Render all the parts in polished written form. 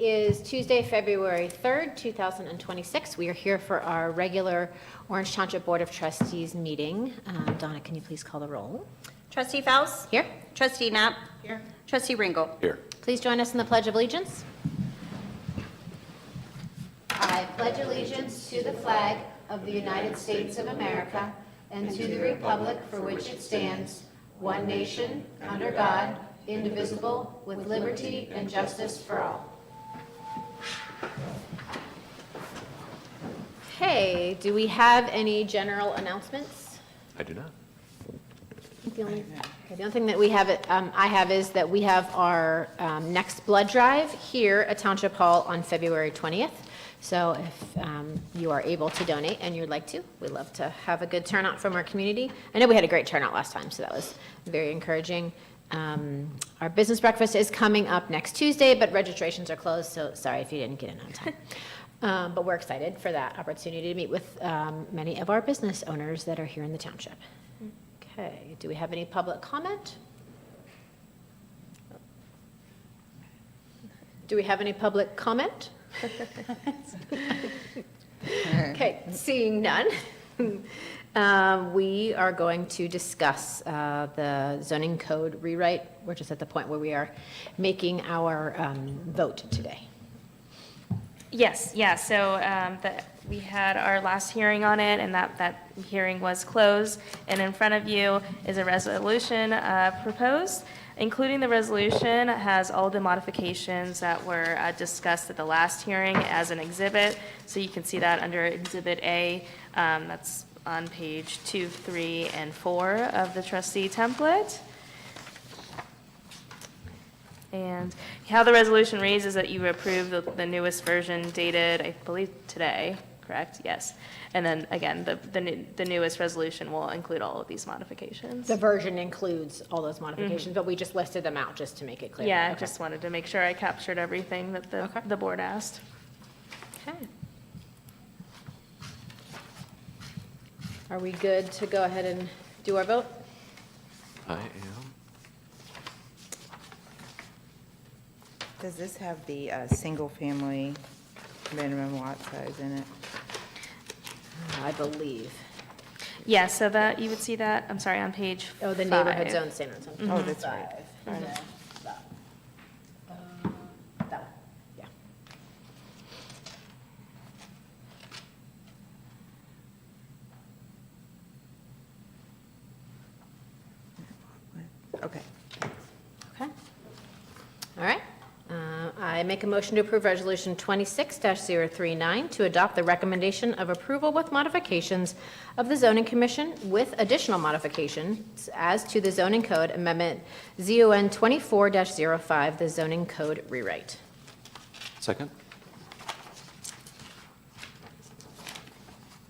is Tuesday, February 3rd, 2026. We are here for our regular Orange Township Board of Trustees meeting. Donna, can you please call the roll? Trustee Faust? Here. Trustee Knapp? Here. Trustee Ringel? Here. Please join us in the Pledge of Allegiance. I pledge allegiance to the flag of the United States of America and to the republic for which it stands, one nation, under God, indivisible, with liberty and justice for all. Okay, do we have any general announcements? I do not. The only thing that we have, I have, is that we have our next blood drive here at Township Hall on February 20th. So if you are able to donate and you'd like to, we'd love to have a good turnout from our community. I know we had a great turnout last time, so that was very encouraging. Our business breakfast is coming up next Tuesday, but registrations are closed, so sorry if you didn't get in on time. But we're excited for that opportunity to meet with many of our business owners that are here in the township. Okay, do we have any public comment? Do we have any public comment? Okay, seeing none. We are going to discuss the zoning code rewrite. We're just at the point where we are making our vote today. Yes, yeah, so we had our last hearing on it, and that hearing was closed. And in front of you is a resolution proposed. Including the resolution has all the modifications that were discussed at the last hearing as an exhibit. So you can see that under Exhibit A. That's on page 2, 3, and 4 of the trustee template. And how the resolution reads is that you approve the newest version dated, I believe, today, correct? Yes. And then, again, the newest resolution will include all of these modifications. The version includes all those modifications, but we just listed them out just to make it clear. Yeah, I Okay. just wanted to make sure I captured everything that the board asked. Okay. Are we good to go ahead and do our vote? I am. Does this have the single-family minimum lot size in it? I believe. Yeah, so that, you would see that, I'm sorry, on page 5. Oh, the neighborhood zone standards. Oh, that's right. That one, yeah. Okay. Okay. All right. I make a motion to approve Resolution 26-039 to adopt the recommendation of approval with modifications of the Zoning Commission with additional modifications as to the Zoning Code Amendment ZON 24-05, the Zoning Code rewrite. Second?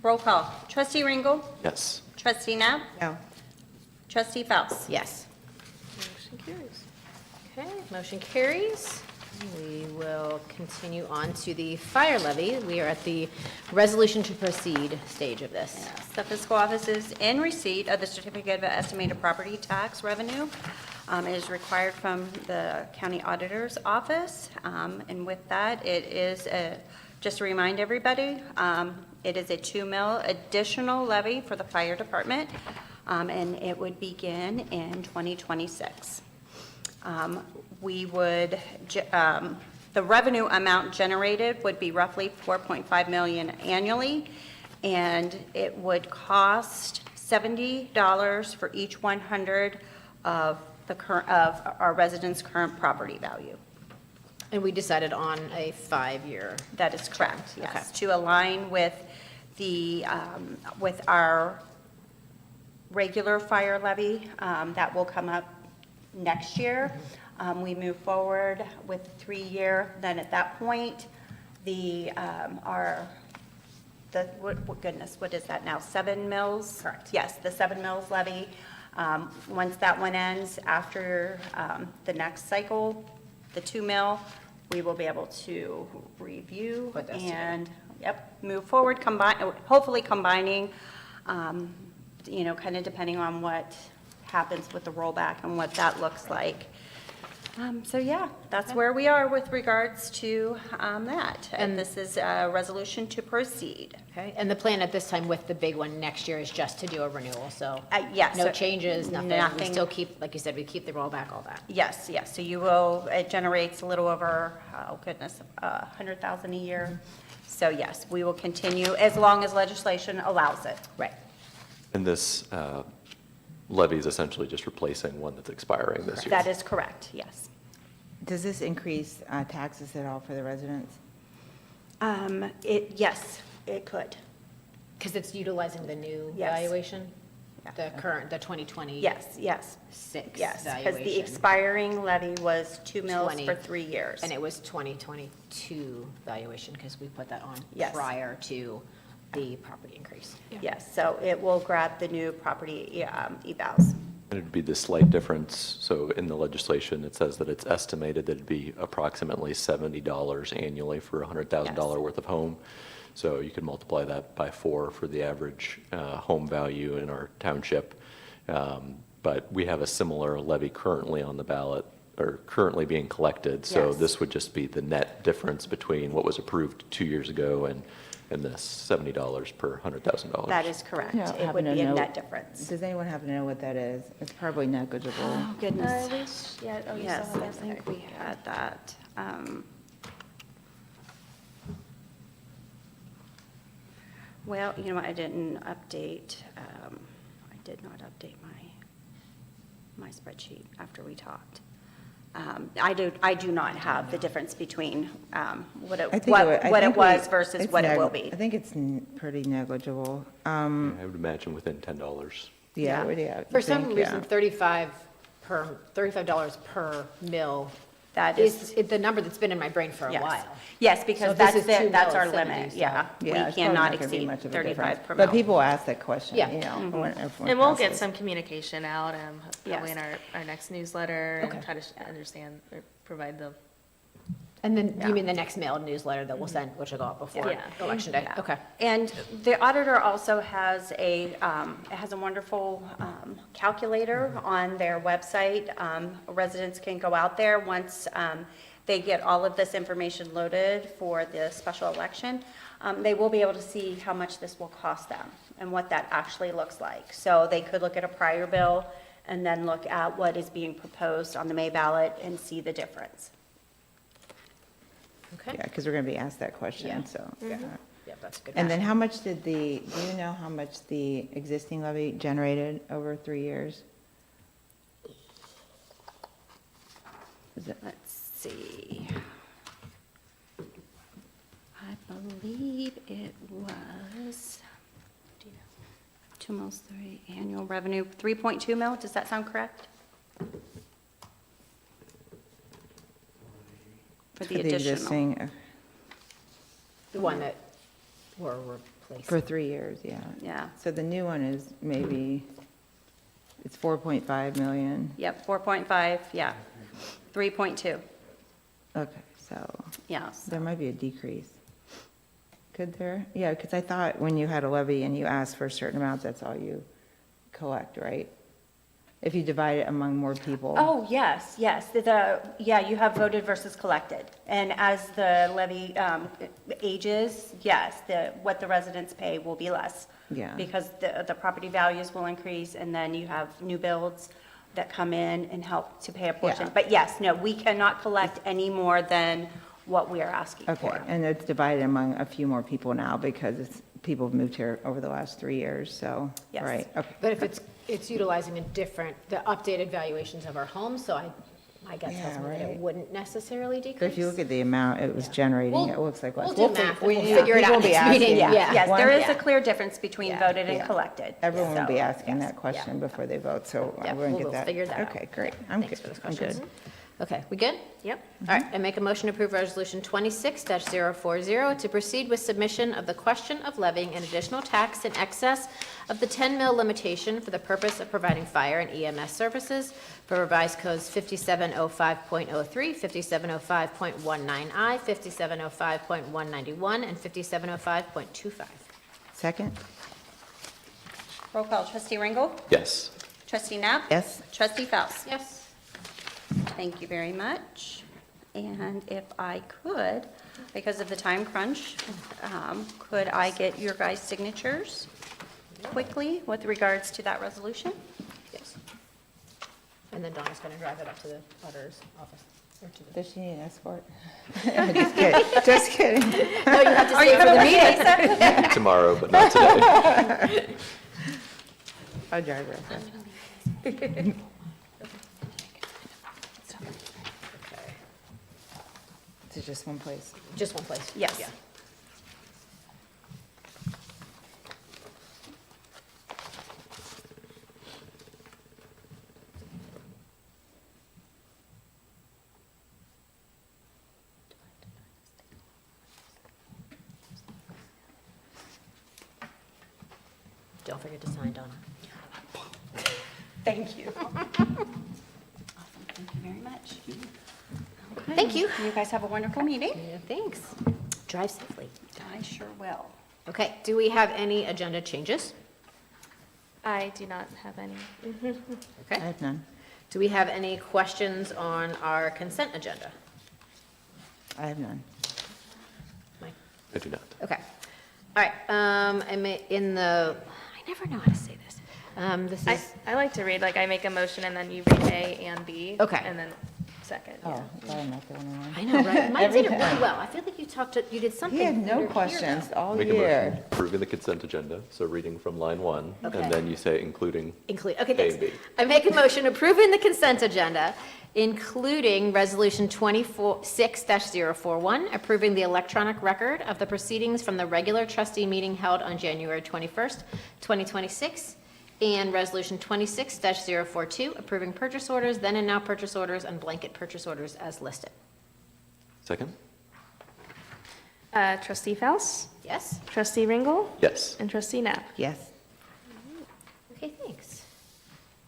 Roll call. Trustee Ringel? Yes. Trustee Knapp? No. Trustee Faust? Yes. Motion carries. Okay, motion carries. We will continue on to the fire levy. We are at the resolution to proceed stage of this. Yes. The fiscal office is in receipt of the certificate of estimated property tax revenue. It is required from the county auditor's office. And with that, it is, just to remind everybody, it is a 2 mil additional levy for the fire department, and it would begin in 2026. We would, the revenue amount generated would be roughly $4.5 million annually, and it would cost $70 for each 100 of our residents' current property value. And we decided on a 5-year. That is correct, Okay. yes, to align with the, with our regular fire levy that will come up next year. We move forward with 3-year, then at that point, what is that now, 7 mills? Correct. Yes, the 7 mills levy. Once that one ends, after the next cycle, the 2 mil, we will be able to review Put those and, move forward, hopefully combining, kind of depending on what happens with the rollback and what that looks like. So yeah, that's where we are with regards to that. And And- this is a resolution to proceed. Okay, and the plan at this time with the big one next year is just to do a renewal, so Yes. no changes, nothing. We Nothing. still keep, like you said, we keep the rollback, all that. Yes, yes, so you will, it generates a little over, oh goodness, 100,000 a year. So yes, we will continue as long as legislation allows it. Right. And this levy is essentially just replacing one that's expiring this year. That is correct, yes. Does this increase taxes at all for the residents? Yes, it could. Because it's utilizing the new Yes. valuation? Yeah. The current, the 2020? Yes, yes, Six yes, because the valuation. expiring levy was 2 mils 20. for 3 years. And it was 2022 valuation, because we put that on Yes. prior to the property increase. Yes, so it will grab the new property evals. And it'd be the slight difference, so in the legislation, it says that it's estimated that it'd be approximately $70 annually for a $100,000 Yes. worth of home. So you could multiply that by 4 for the average home value in our township. But we have a similar levy currently on the ballot, or currently being collected. So Yes. this would just be the net difference between what was approved 2 years ago and this $70 per $100,000. That is correct. Yeah, It would happen to be a know- net difference. Does anyone happen to know what that is? It's probably negligible. Oh, goodness. Yeah, oh, you Yes, still I have that. think we had that. Well, you know what, I didn't update, I did not update my spreadsheet after we talked. I do not have the difference between what I it think I what it think was we- versus it's what it neg- will be. I think it's pretty negligible. I would imagine within $10. Yeah, Yeah. what do you For some think? reason, Yeah. $35 per mil That is is, the number that's been in my brain for a yes. while. Yes, So because if this that's is 2 that's mil, our it's 70, limit, so- yeah. We Yeah, it's probably cannot not gonna be exceed much of a 35 difference. per mil. But people ask that question, Yeah. you know. when- if one And we'll get passes. some communication out, probably in Yes. our next newsletter, Okay. and try to understand, or provide the, And then, Yeah. you mean the next mailed newsletter that we'll send, which will go out before Yeah. Election Day? Yeah. Okay. And the auditor also has it has a wonderful calculator on their website. Residents can go out there once they get all of this information loaded for the special election. They will be able to see how much this will cost them and what that actually looks like. So they could look at a prior bill and then look at what is being proposed on the May ballot and see the difference. Okay. Yeah, because we're going to be asked that question, Yeah. so. yeah. Yep, that's a good. And then how much do you know how much the existing levy generated over 3 years? Is it- Let's see. I believe it was, 2 mils, 3, annual revenue, 3.2 mil, does that sound correct? For the additional. existing, The one that we're replacing. for 3 years, yeah. Yeah, So the new one is maybe, it's 4.5 million. yep, 4.5, yeah, 3.2, Okay, so yes. there might be a decrease. Could there? Yeah, because I thought when you had a levy and you asked for a certain amount, that's all you collect, right? If you divide it among more people. Oh, yes, yes, yeah, you have voted versus collected. And as the levy ages, yes, what the residents pay will be less. Yeah. Because the property values will increase, and then you have new builds that come in and help to pay a portion. Yeah. But yes, no, we cannot collect any more than what we are asking Okay, for. and it's divided among a few more people now because people have moved here over the last 3 years, so, Yes. right, okay. But if it's utilizing the updated valuations of our homes, so my gut tells Yeah, me that it right. wouldn't necessarily decrease. But if you look at the amount it was generating, We'll- it looks like less. we'll do math and we'll yeah, figure it people out will be next meeting, asking- yeah. Yes, one- there is yeah. a clear difference between Yeah, voted and yeah. collected. Everyone will be So, asking yes, that question yeah. before they vote, so I Yeah, wouldn't we'll get that. figure that out. Okay, great, Yeah, I'm thanks good, for those I'm questions. good. Okay, we good? yep. All right, I make a motion to approve Resolution 26-040 to proceed with submission of the question of levying an additional tax in excess of the 10 mil limitation for the purpose of providing fire and EMS services for revised codes 5705.03, 5705.19I, 5705.191, and 5705.25. Second? Roll call, trustee Ringle, Yes. trustee Knapp. Yes? Trustee Faust. Yes. Thank you very much. And if I could, because of the time crunch, could I get your guys' signatures quickly with regards to that resolution? Yes. And then Donna's going to drive it up to the auditor's office. Or to the... Does she need an escort? Just kidding, just kidding. No, you have to stay for the meeting. Tomorrow, but not today. I'll drive her. Okay. It's just one place. Just one place? Yes. Yeah. Don't forget to sign, Donna. Thank you. Awesome, thank you very much. Okay. Thank you. You guys have a wonderful meeting. Yeah, thanks. Drive safely. I sure will. Okay, do we have any agenda changes? I do not have any. I Okay. have none. Do we have any questions on our consent agenda? I have none. Mike? I do not. Okay. All right, I never know how to say this. This is, I like to read, like, I make a motion and then you read A and B. Okay. And then second, Oh, yeah. glad I'm not the only one. I know, right? Mike Every did it really time. well. I feel like you did something. He had under no here, questions though. all Make a motion year. approving the consent agenda, so reading from line 1, Okay. and then you say including Okay, A thanks. and B. I make a motion approving the consent agenda, including Resolution 26-041, approving the electronic record of the proceedings from the regular trustee meeting held on January 21st, 2026, and Resolution 26-042, approving purchase orders, then and now purchase orders, and blanket purchase orders as listed. Second? Trustee Faust, Yes? trustee Ringel, Yes. and trustee Knapp. Yes. Okay, thanks.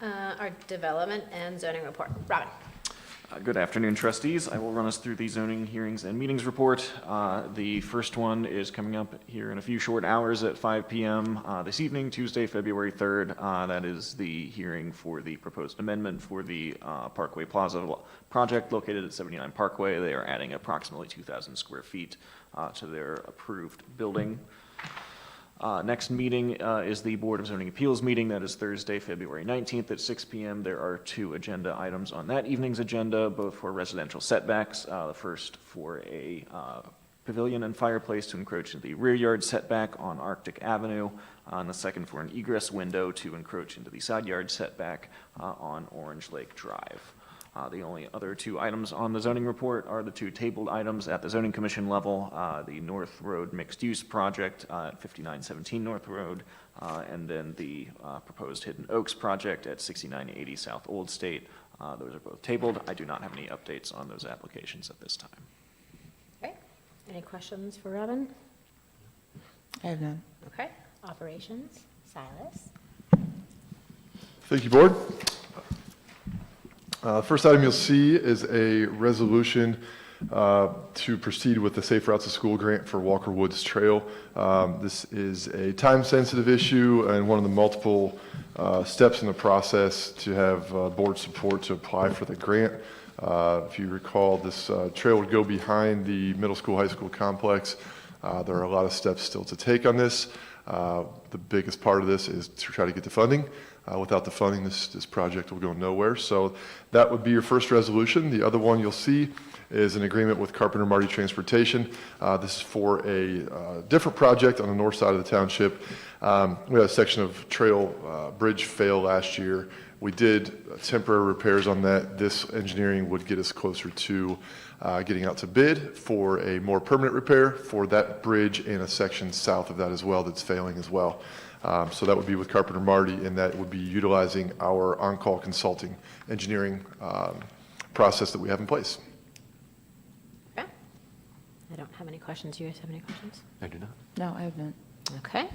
Our development and zoning report. Robin? Good afternoon, trustees. I will run us through the zoning hearings and meetings report. The first one is coming up here in a few short hours at 5 p.m. This evening, Tuesday, February 3rd. That is the hearing for the proposed amendment for the Parkway Plaza project located at 79 Parkway. They are adding approximately 2,000 square feet to their approved building. Next meeting is the Board of Zoning Appeals meeting. That is Thursday, February 19th at 6 p.m. There are 2 agenda items on that evening's agenda, both for residential setbacks. The first for a pavilion and fireplace to encroach into the rear yard setback on Arctic Avenue, and the second for an egress window to encroach into the side yard setback on Orange Lake Drive. The only other 2 items on the zoning report are the 2 tabled items at the zoning commission level, the North Road mixed-use project at 5917 North Road, and then the proposed Hidden Oaks project at 6980 South Old State. Those are both tabled. I do not have any updates on those applications at this time. Okay. Any questions for Robin? I have none. Okay. Operations, Silas? Thank you, Board. First item you'll see is a resolution to proceed with the Safe Routes to School grant for Walker Woods Trail. This is a time-sensitive issue and one of the multiple steps in the process to have board support to apply for the grant. If you recall, this trail would go behind the middle school, high school complex. There are a lot of steps still to take on this. The biggest part of this is to try to get the funding. Without the funding, this project will go nowhere. So that would be your first resolution. The other one you'll see is an agreement with Carpenter Marty Transportation. This is for a different project on the north side of the township. We had a section of trail bridge fail last year. We did temporary repairs on that. This engineering would get us closer to getting out to bid for a more permanent repair for that bridge and a section south of that as well that's failing as well. So that would be with Carpenter Marty, and that would be utilizing our on-call consulting engineering process that we have in place. Okay. I don't have any questions. You guys have any questions? I do not. No, I have none. Okay.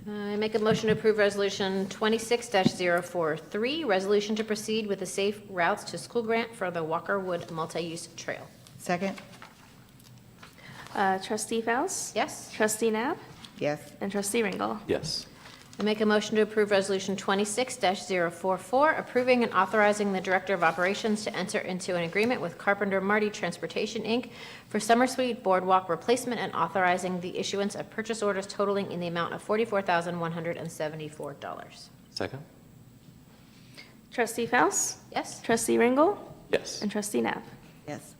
I make a motion to approve Resolution 26-043, resolution to proceed with the Safe Routes to School grant for the Walker Wood Multi-Use Trail. Second? Trustee Faust, Yes? trustee Knapp, Yes. and trustee Ringel. Yes. I make a motion to approve Resolution 26-044, approving and authorizing the Director of Operations to enter into an agreement with Carpenter Marty Transportation, Inc. for Summer Suite Boardwalk replacement and authorizing the issuance of purchase orders totaling in the amount of $44,174. Second? Trustee Faust? Yes? Trustee Ringel? Yes. And Trustee Knapp? Yes.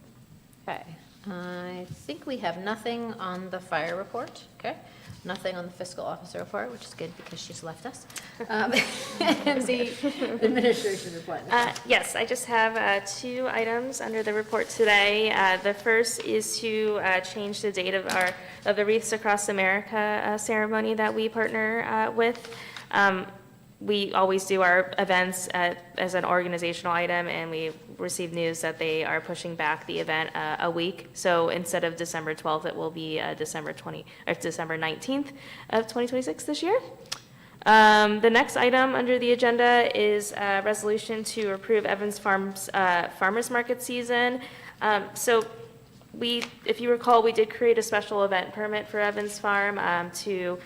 Okay. I think we have nothing on the fire report, okay? Nothing on the fiscal officer report, which is good because she's left us. And the administration report. Yes, I just have 2 items under the report today. The first is to change the date of the Wreaths Across America ceremony that we partner with. We always do our events as an organizational item, and we received news that they are pushing back the event a week. So instead of December 12th, it will be December 19th of 2026 this year. The next item under the agenda is a resolution to approve Evans Farms Farmers Market season. If you recall, we did create a special event permit for Evans Farm to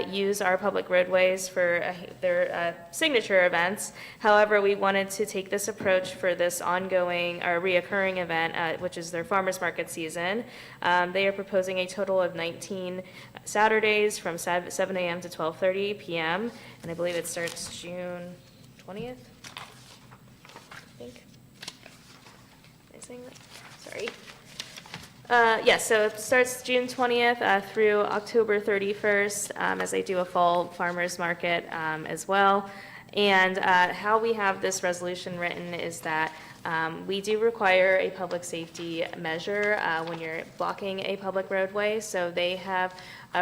use our public roadways for their signature events. However, we wanted to take this approach for this ongoing or reoccurring event, which is their farmers market season. They are proposing a total of 19 Saturdays from 7 a.m. to 12:30 p.m. And I believe it starts June 20th, I think. Am I saying that? Sorry. Yes, so it starts June 20th through October 31st, as they do a fall farmers market as well. And how we have this resolution written is that we do require a public safety measure when you're blocking a public roadway. So they have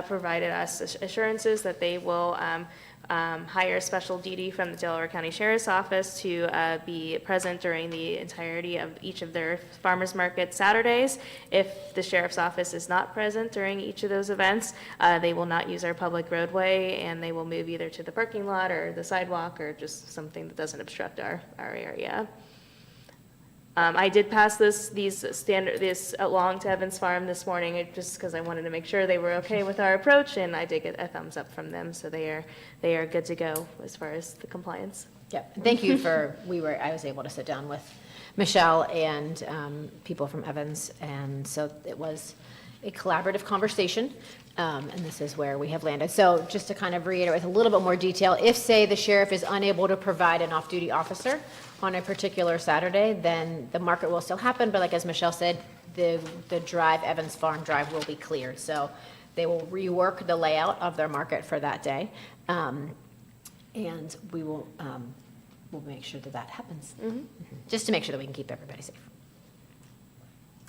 provided us assurances that they will hire special duty from the Delaware County Sheriff's Office to be present during the entirety of each of their farmers market Saturdays. If the Sheriff's Office is not present during each of those events, they will not use our public roadway, and they will move either to the parking lot or the sidewalk or just something that doesn't obstruct our area. I did pass this along to Evans Farm this morning, just because I wanted to make sure they were okay with our approach, and I did get a thumbs up from them, so they are good to go as far as the compliance. Yep. Thank you for, I was able to sit down with Michelle and people from Evans, and so it was a collaborative conversation, and this is where we have landed. So just to kind of reiterate with a little bit more detail, if, say, the sheriff is unable to provide an off-duty officer on a particular Saturday, then the market will still happen, but like as Michelle said, the drive, Evans Farm Drive, will be cleared. So they will rework the layout of their market for that day, and we will we'll make sure that that happens, just to make sure that we can keep everybody safe.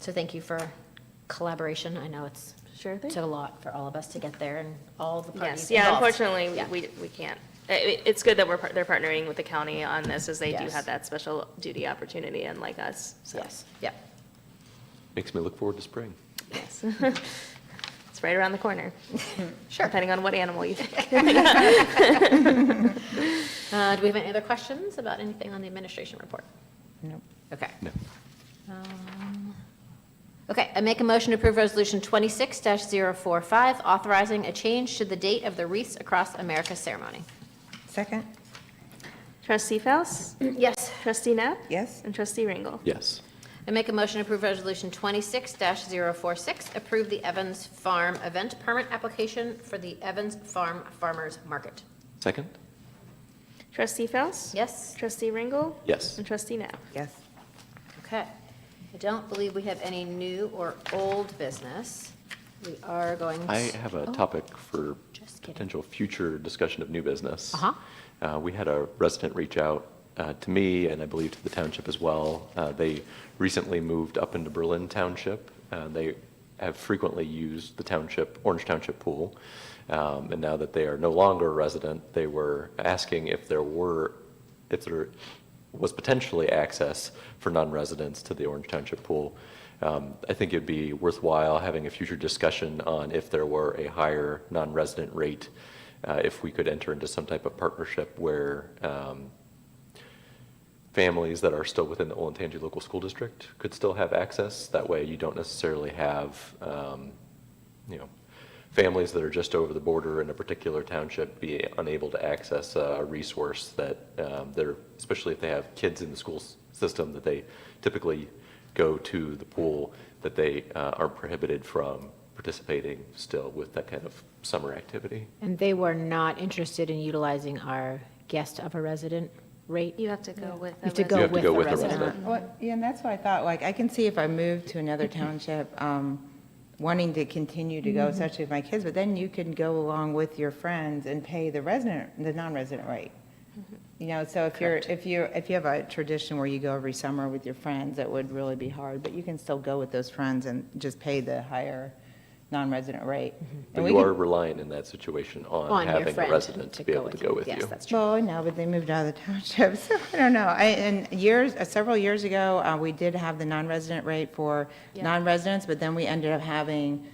So thank you for collaboration. I know it's Sure thing. took a lot for all of us to get there and all the parties Yes, yeah, involved. unfortunately, Yeah. we can't. It's good that they're partnering with the county on this, as they do Yes. have that special duty opportunity, unlike us, so. Yes, yep. Makes me look forward to spring. Yes. It's right around the corner. Sure. Depending on what animal you pick. Do we have any other questions about anything on the administration report? Nope. Okay. No. Okay, I make a motion to approve Resolution 26-045, authorizing a change to the date of the Wreaths Across America ceremony. Second? Trustee Faust? Yes. Trustee Knapp? Yes. And Trustee Ringel? Yes. I make a motion to approve Resolution 26-046, approve the Evans Farm event permit application for the Evans Farm Farmers Market. Second? Trustee Faust? Yes? Trustee Ringel? Yes. And Trustee Knapp? Yes. Okay. I don't believe we have any new or old business. We are going to... I have a topic for Just kidding. potential future discussion of new business. Uh-huh. We had a resident reach out to me, and I believe to the township as well. They recently moved up into Berlin Township. They have frequently used the township, Orange Township pool. And now that they are no longer a resident, they were asking if there was potentially access for non-residents to the Orange Township pool. I think it'd be worthwhile having a future discussion on if there were a higher non-resident rate, if we could enter into some type of partnership where families that are still within the Olentangy Local School District could still have access. That way you don't necessarily have, families that are just over the border in a particular township be unable to access a resource that they're, especially if they have kids in the school system, that they typically go to the pool, that they are prohibited from participating still with that kind of summer activity. And they were not interested in utilizing our guest of a resident rate? You have to go with. You have to You go have to with go the with a resident. resident. Well, yeah, and that's why I thought, like, I can see if I moved to another township, wanting to continue to go, especially with my kids, but then you can go along with your friends and pay the non-resident rate. You know, so if you have a tradition where you go every summer with your friends, that would really be hard, but you can still go with those friends and just pay the higher non-resident rate. And But we you could- are relying in that situation on On your having a friend resident to be able to go with Yes, you. that's true. Well, no, but they moved out of the township, so I don't know. Several years ago, we did have the non-resident rate for Yeah. non-residents, but then we ended up having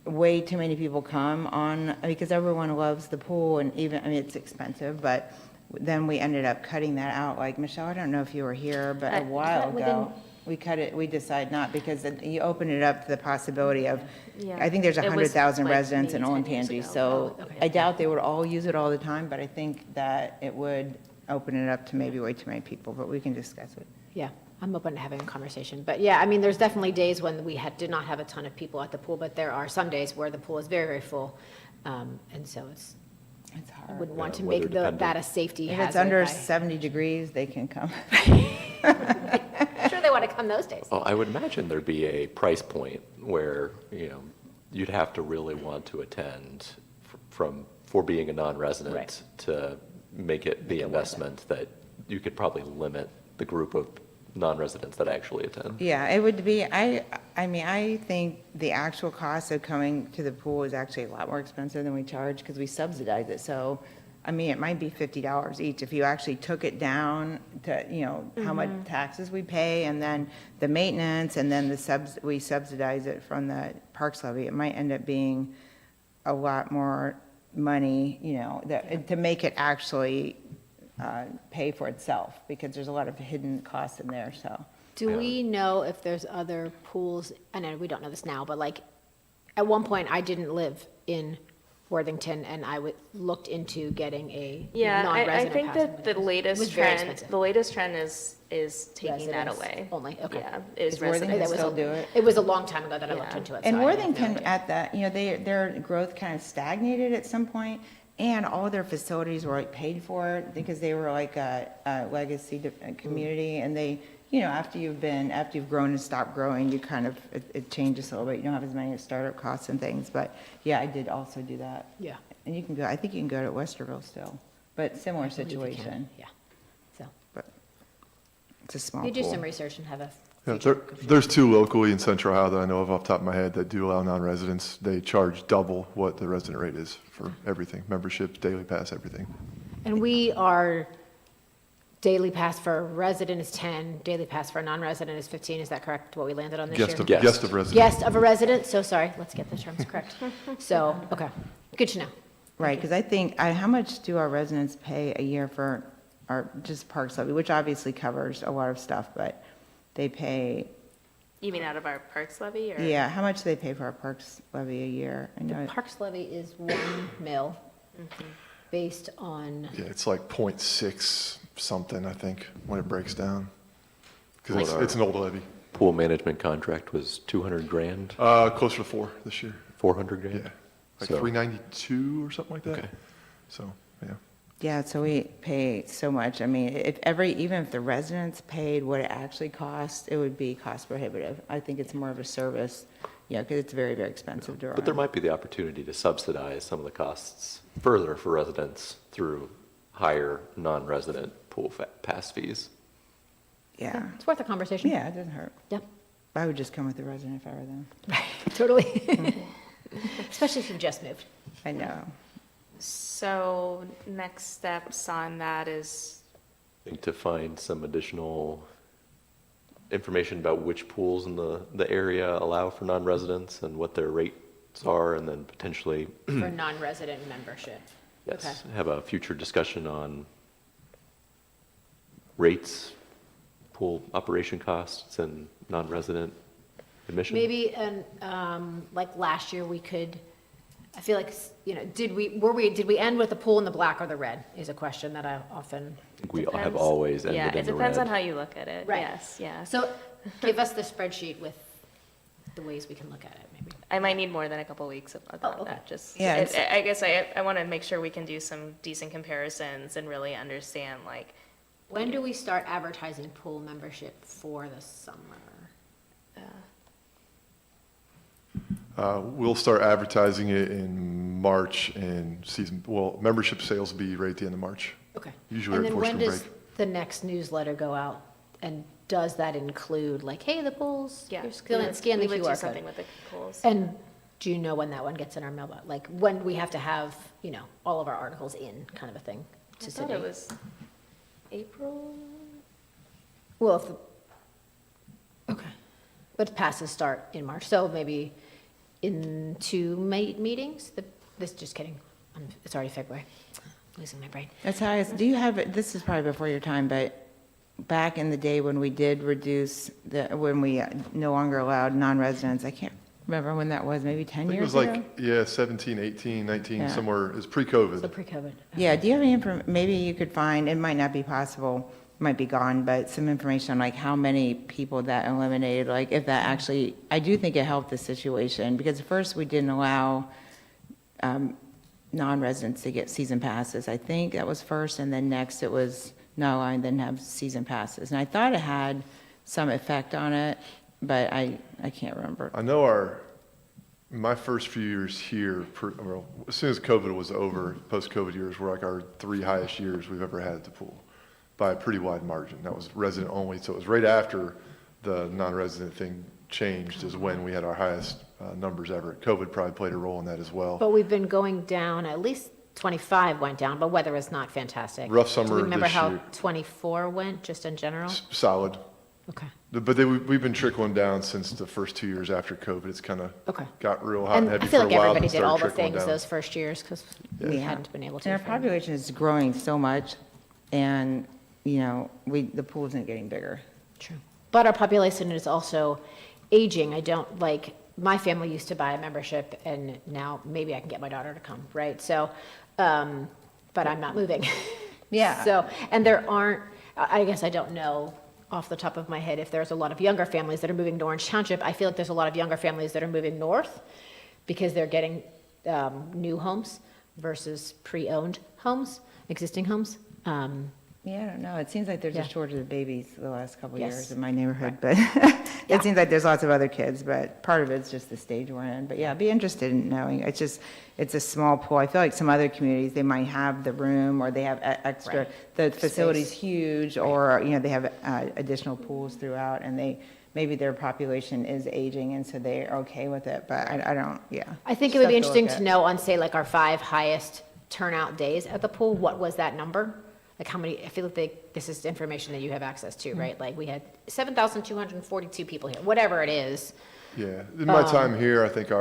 way too many people come on, because everyone loves the pool, and even, I mean, it's expensive, but then we ended up cutting that out. Like, Michelle, I don't know if you were here, but a Is while that ago, we cut it, we decided not, because you open it up to the possibility of, Yeah. I think there's It was 100,000 like residents in maybe 10 years Olentangy, ago. so Oh, okay. I doubt they would all use it all the time, but I think that it would open it up to maybe way too many people, but we can discuss it. Yeah, I'm open to having a conversation. But yeah, I mean, there's definitely days when we did not have a ton of people at the pool, but there are some days where the pool is very, very full. And so It's I hard. wouldn't want to Yeah, make weather dependent. that a safety If hazard. it's under by- 70 degrees, they can come. I'm sure they want to come those days. Well, I would imagine there'd be a price point where, you know, you'd have to really want to attend for being a non-resident Right. to make it the investment that you could probably limit the group of non-residents that actually attend. Yeah, it would be, I mean, I think the actual cost of coming to the pool is actually a lot more expensive than we charge, because we subsidize it, so, I mean, it might be $50 each. If you actually took it down to, you know, how much taxes we pay, and then the maintenance, and then we subsidize it from the parks levy, it might end up being a lot more money, you know, to make it actually pay for itself, because there's a lot of hidden costs in there, so. Do Yeah. we know if there's other pools, I know we don't know this now, but like, at one point, I didn't live in Worthington, and I looked into getting a Yeah, I non-resident think pass. that the It was latest very trend, expensive. the latest trend is taking that Residents away. only, okay. Yeah, is Does Worthington That residents. was still a- do it? It was a long time ago that I looked Yeah. into it. so And I have no Worthington idea. at that, you know, their growth kind of stagnated at some point, and all their facilities were like paid for because they were like a legacy community, and they, you know, after you've grown and stopped growing, you kind of, it changes a little bit. You don't have as many startup costs and things, but yeah, I did also do that. Yeah. And you can go, I think you can go to Westerville still, but similar I believe you can, situation, Yeah. So, but it's a small you do pool. some research and have a. Yeah, future there's two locally in Central Ohio that I know of off the top of my head that do allow non-residents. They charge double what the resident rate is for everything, memberships, daily pass, everything. And we are, daily pass for a resident is 10, daily pass for a non-resident is 15. Is that correct, what we landed on this year? Guest of, Guest. guest of residence. Guest of a resident, so sorry, let's get the terms correct. So, okay, good to know. Right, because I think, how much do our residents pay a year for our, just parks levy, which obviously covers a lot of stuff, but they pay, You mean out of our parks levy or? yeah, how much do they pay for our parks levy a year? I know The it- parks levy is 1 mil based on, Yeah, it's like 0.6 something, I think, when it breaks down. Because Like- it's an old levy. Pool management contract was 200 grand, Closer to 4 this year. 400 Yeah, grand? like So- 392 or something like that. Okay. So, yeah. Yeah, so we pay so much. I mean, even if the residents paid what it actually costs, it would be cost prohibitive. I think it's more of a service, yeah, because it's very, very expensive to run. But there might be the opportunity to subsidize some of the costs further for residents through higher non-resident pool pass fees. Yeah, it's worth a conversation. yeah, it doesn't hurt. Yeah, I would just come with the resident if I were them. totally. Especially if you just moved. I know. So next steps on that is, I think to find some additional information about which pools in the area allow for non-residents and what their rates are, and then potentially, For non-resident membership. yes, Okay. have a future discussion on rates, pool operation costs, and non-resident admission. Maybe, and, like last year, we could I feel like, did we end with the pool in the black or the red is a question that I often. We have Depends. always Yeah, ended it in the depends on red. how you look at it. Right. Yes, yeah. So give us the spreadsheet with the ways we can look at it, maybe. I might need more than a couple weeks of okay. that, just, Yeah, I guess I want to make sure we can do some decent comparisons and really understand, like, When do we start advertising pool membership for the summer? We'll start advertising it in March and membership sales will be right at the end of March. Okay. Usually And right then before when spring does break. the next newsletter go out? And does that include, like, hey, the pools, yeah. here's- scan the We would do QR something code? with the pools. And do you know when that one gets in our mailbox? Like, when do we have to have, all of our articles in, kind of a thing? I to thought city? it was April. Well, okay. But passes start in March, so maybe in 2 meetings? Just kidding. It's already February. Losing my brain. That's how do you have, this is probably before your time, but back in the day when we did reduce when we no longer allowed non-residents, I can't remember when that was, maybe I 10 think it years was ago? like, 17, 18, 19, Yeah. somewhere, it was So pre-COVID. pre-COVID. Yeah, do you have any maybe you could find, it might not be possible, it might be gone, but some information on like how many people that eliminated, like if that actually, I do think it helped the situation, because at first we didn't allow non-residents to get season passes. I think that was first, and then next it was not allowing them to have season passes. And I thought it had some effect on it, but I can't remember. I know my first few years here, as soon as COVID was over, post-COVID years were like our 3 highest years we've ever had at the pool by a pretty wide margin. That was resident only, so it was right after the non-resident thing changed is when we had our highest numbers ever. COVID probably played a role in that as well. But we've been going down, at least 25 went down, but weather is not fantastic. Rough Do summer you remember this how year. 24 went, just in general? Solid. Okay. But we've been trickling down since the first 2 years after COVID. It's kind of Okay. got real hot and And I heavy feel for a like while. everybody then did all the started trickling things down. those first years because we Yeah. hadn't been able to. And our population is growing so much, and, the pool isn't getting bigger. True. But our population is also aging. My family used to buy a membership, and now maybe I can get my daughter to come, right? So, but I'm not moving. Yeah. So, and there aren't, I guess I don't know off the top of my head if there's a lot of younger families that are moving to Orange Township. I feel like there's a lot of younger families that are moving north because they're getting new homes versus pre-owned homes, existing homes. Yeah, I don't know. It seems like there's Yeah. a shortage of babies the last couple of Yes. years in my neighborhood, but Yeah. it seems like there's lots of other kids, but part of it's just the stage we're in. But yeah, I'd be interested in knowing. It's a small pool. I feel like some other communities, they might have the room or they have extra, Right. the facility's Space. huge, or, they have additional pools throughout, and maybe their population is aging, and so they're okay with it, but I don't, yeah. I think it would be Stuff look interesting at. to know on, say, like our 5 highest turnout days at the pool, what was that number? Like how many, I feel like this is information that you have access to, right? Like we had 7,242 people here, whatever it is. Yeah, in my time here, I think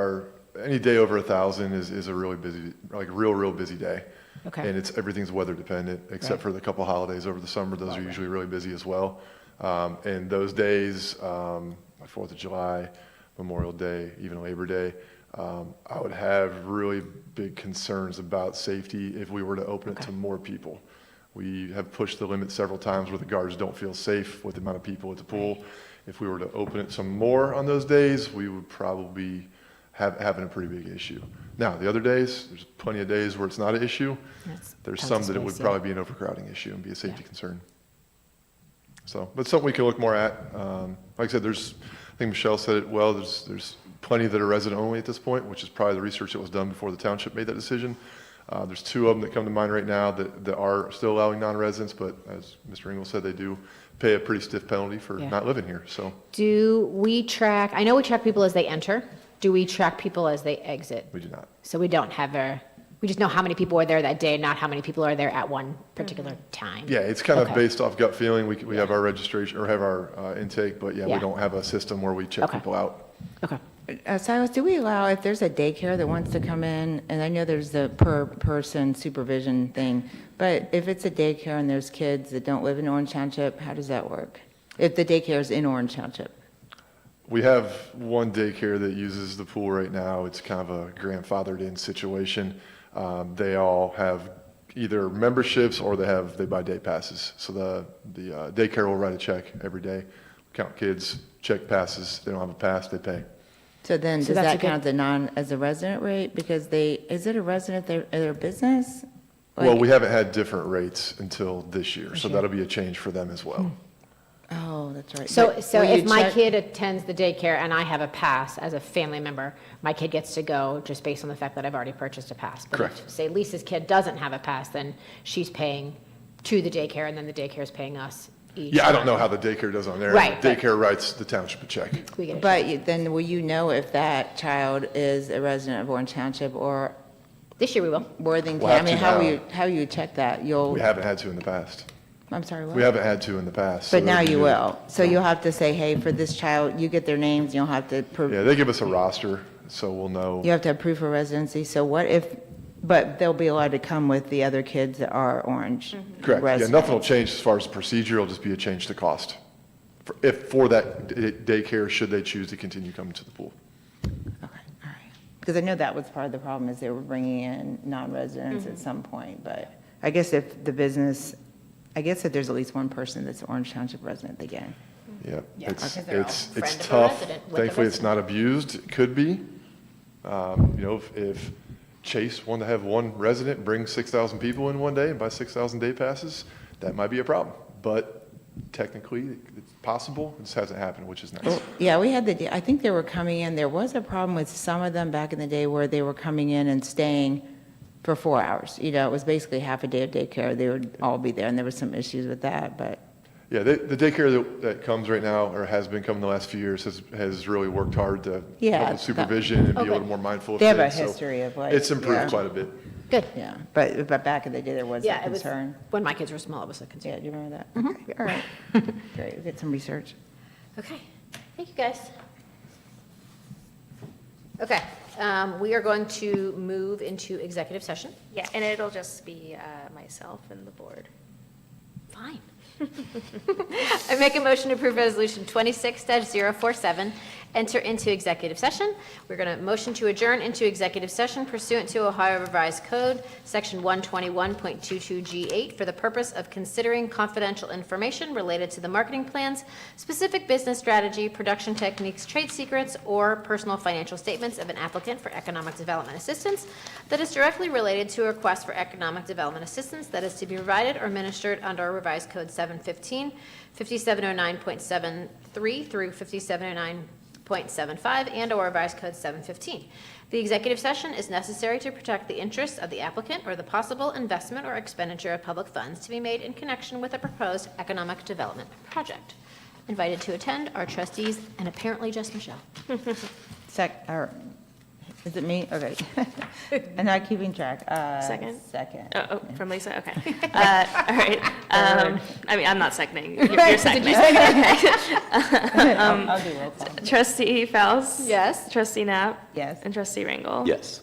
any day over 1,000 is a really busy, like real busy day. Okay. And everything's weather dependent, except Right. for the couple holidays over the summer. Those are usually really busy as well. And those days, like 4th of July, Memorial Day, even Labor Day, I would have really big concerns about safety if we were to open it to more people. We have pushed the limit several times where the guards don't feel safe with the amount of people at the pool. If we were to open it some more on those days, we would probably having a pretty big issue. Now, the other days, there's plenty of days where it's not an issue. That's There's tons some of that it would space, yeah. probably be an overcrowding issue and be a safety Yeah. concern. So, but something we can look more at. Like I said, I think Michelle said it well, there's plenty that are resident only at this point, which is probably the research that was done before the township made that decision. There's 2 of them that come to mind right now that are still allowing non-residents, but as Mr. Engel said, they do pay a pretty stiff penalty for Yeah. not living here, so Do we track, I know we track people as they enter. Do we track people as they exit? we do not. So we don't have we just know how many people are there that day, not how many people are there at one particular time. Yeah, it's kind of Okay. based off gut feeling. We have our registration, or have our intake, but yeah, we Yeah. don't have a system where we check Okay. people out. Okay. Silas, do we allow, if there's a daycare that wants to come in, and I know there's the per person supervision thing, but if it's a daycare and there's kids that don't live in Orange Township, how does that work? If the daycare is in Orange Township? We have one daycare that uses the pool right now. It's kind of a grandfathered in situation. They all have either memberships or they buy day passes. So the daycare will write a check every day, count kids, check passes. They don't have a pass, they pay. So then, So does that's a that count as a resident rate? Because is it a resident, their business? Well, Like- we haven't had different rates until this year, so Okay. that'll be a change for them as well. Oh, that's right. So, But so will you if my check- kid attends the daycare and I have a pass as a family member, my kid gets to go just based on the fact that I've already purchased a pass. But Correct. if, say, Lisa's kid doesn't have a pass, then she's paying to the daycare, and then the daycare is paying us each. Yeah, I don't know how the daycare does on there. Right, The but- daycare writes the township a check. We get a check. But then will you know if that child is a resident of Orange Township or This year we will. Worthington? We'll have I mean, to now. how you check that? You'll, We haven't had to in the past. I'm sorry, what? We haven't had to in the past. so But now that'll be you new. will. So you'll have to say, hey, for this child, you get their names, you'll have to, Yeah, they give us a roster, so we'll know. you have to have proof of residency. So what if, but they'll be allowed to come with the other kids that are Orange Correct. Yeah, residents. nothing will change as far as the procedure. It'll just be a change to cost. For that daycare, should they choose to continue coming to the pool. Okay, all right. Because I know that was part of the problem, is they were bringing in non-residents Mm-hmm. at some point, but I guess if the business, I guess if there's at least one person that's an Orange Township resident, they get it. Yeah, Yeah, it's, because they're all it's friend of a tough. resident with a Thankfully, it's resident. not abused. It could be. You know, if Chase wanted to have one resident bring 6,000 people in one day and buy 6,000 day passes, that might be a problem. But technically, it's possible. It just hasn't happened, which is nice. Well, yeah, we had I think they were coming in, there was a problem with some of them back in the day where they were coming in and staying for 4 hours. You know, it was basically half a day of daycare. They would all be there, and there were some issues with that, but, Yeah, the daycare that comes right now, or has been coming the last few years, has really worked hard to Yeah, help with supervision and be a Okay. little more mindful of They have a things. so history of, like, It's improved yeah. quite a bit. Good. yeah. But back in the day, there was Yeah, a it was, concern. when my kids were small, it was a concern. Yeah, do you remember that? Mm-hmm. Okay, all right. Great, we'll get some research. Okay, thank you, guys. Okay, we are going to move into executive session. Yeah, and it'll just be myself and the board. Fine. I make a motion to approve Resolution 26-047, enter into executive session. We're going to motion to adjourn into executive session pursuant to Ohio Revised Code, Section 121.22G8, for the purpose of considering confidential information related to the marketing plans, specific business strategy, production techniques, trade secrets, or personal financial statements of an applicant for economic development assistance that is directly related to a request for economic development assistance that is to be provided or administered under Revised Code 715, 5709.73 through 5709.75, and/or Revised Code 715. The executive session is necessary to protect the interests of the applicant or the possible investment or expenditure of public funds to be made in connection with a proposed economic development project. Invited to attend are trustees and apparently just Michelle. Is it me? Okay. I'm not keeping track. Second? Second. Oh, from Lisa, okay. All right. I mean, I'm not seconding, you're seconding. I'll do roll call. Trustee Faust? Yes. Trustee Knapp? Yes. And Trustee Ringel? Yes.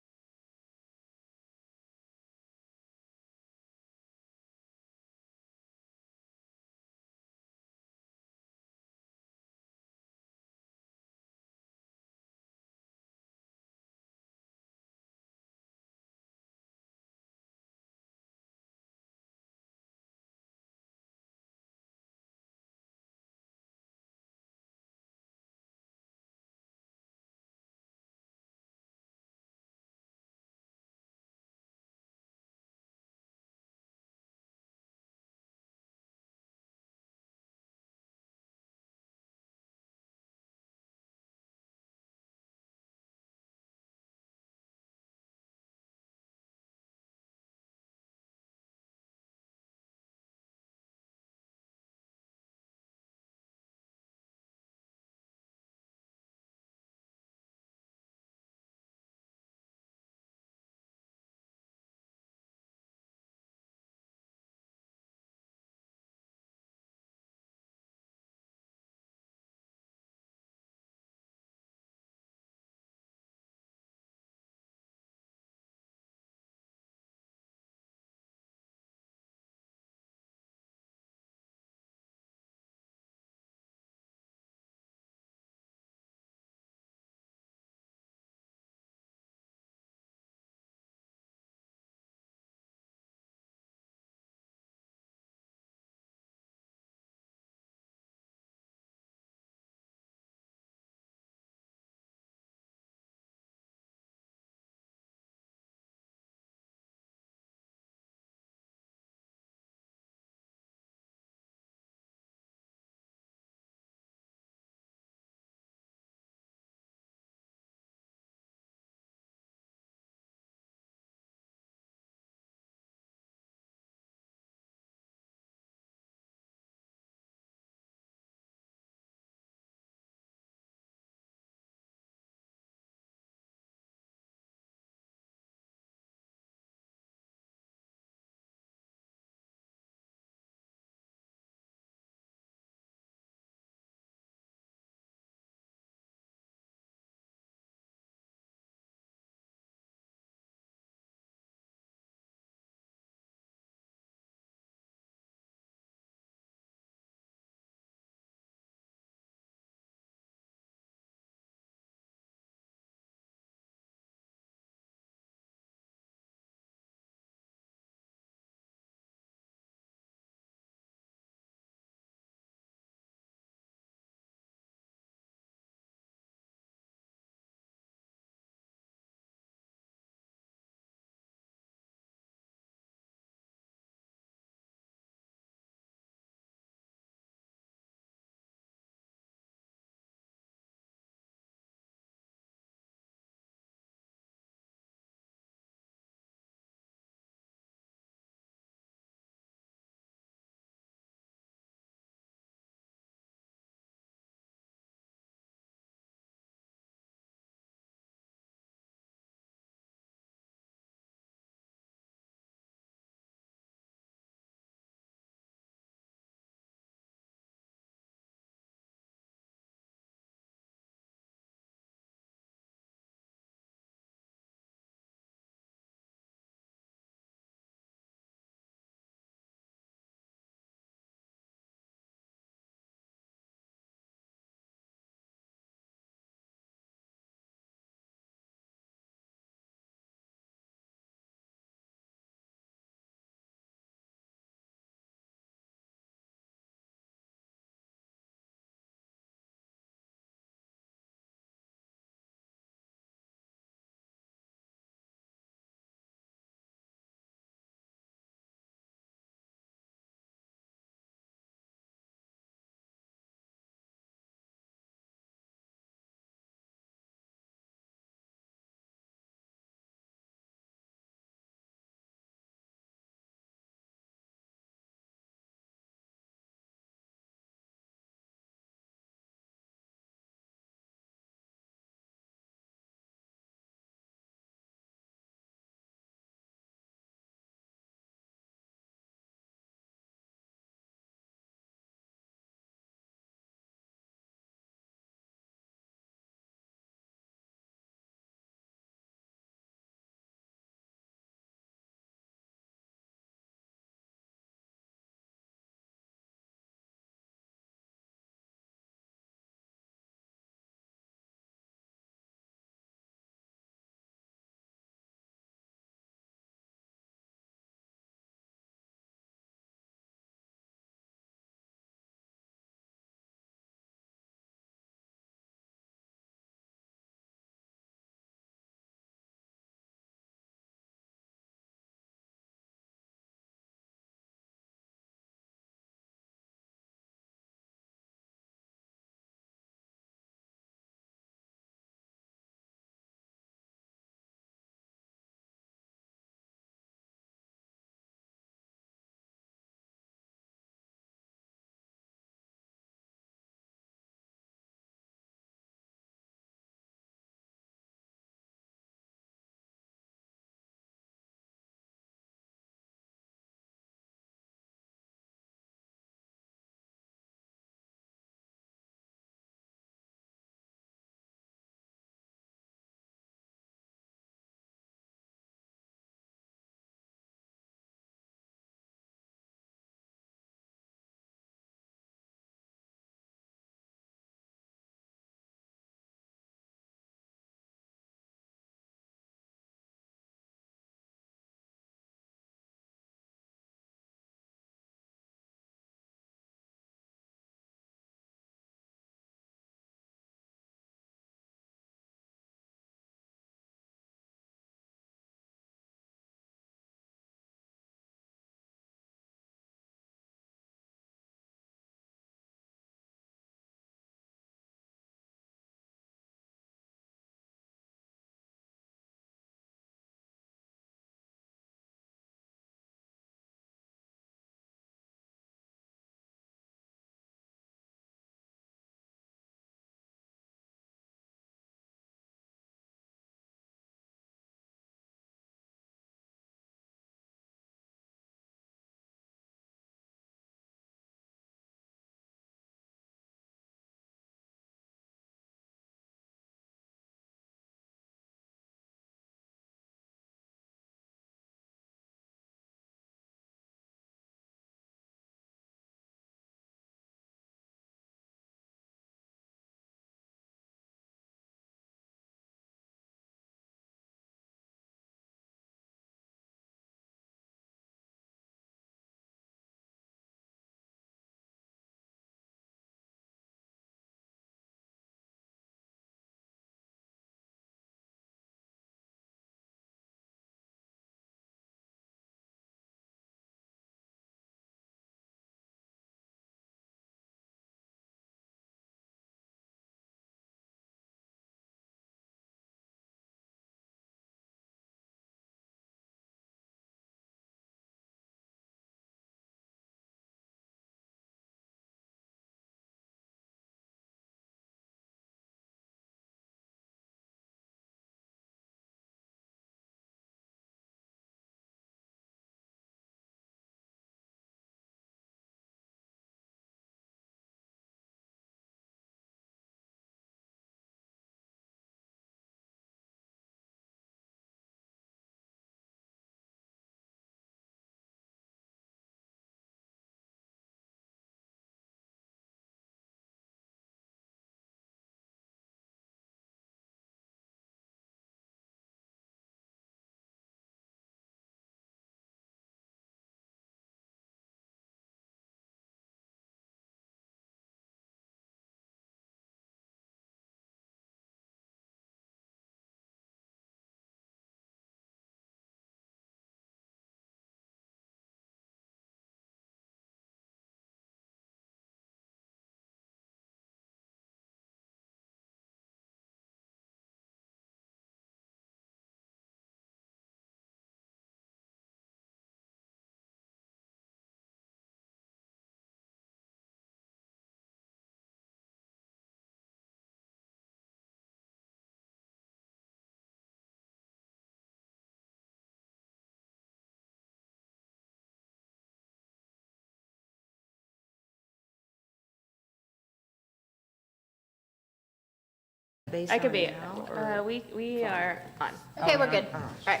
based I could on be, now, or- we are on. Okay, we're good. All right.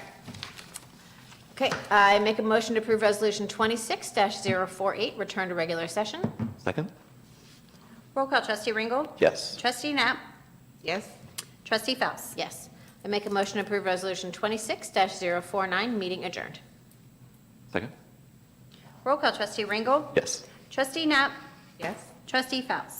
Okay, I make a motion to approve Resolution 26-048, return to regular session. Second? Roll call, trustee Ringgold? Yes. Trustee Knapp? Yes? Trustee Faust? Yes. I make a motion to approve Resolution 26-049, meeting adjourned. Second? Roll call, trustee Ringgold? Yes. Trustee Knapp? Yes? Trustee Faust?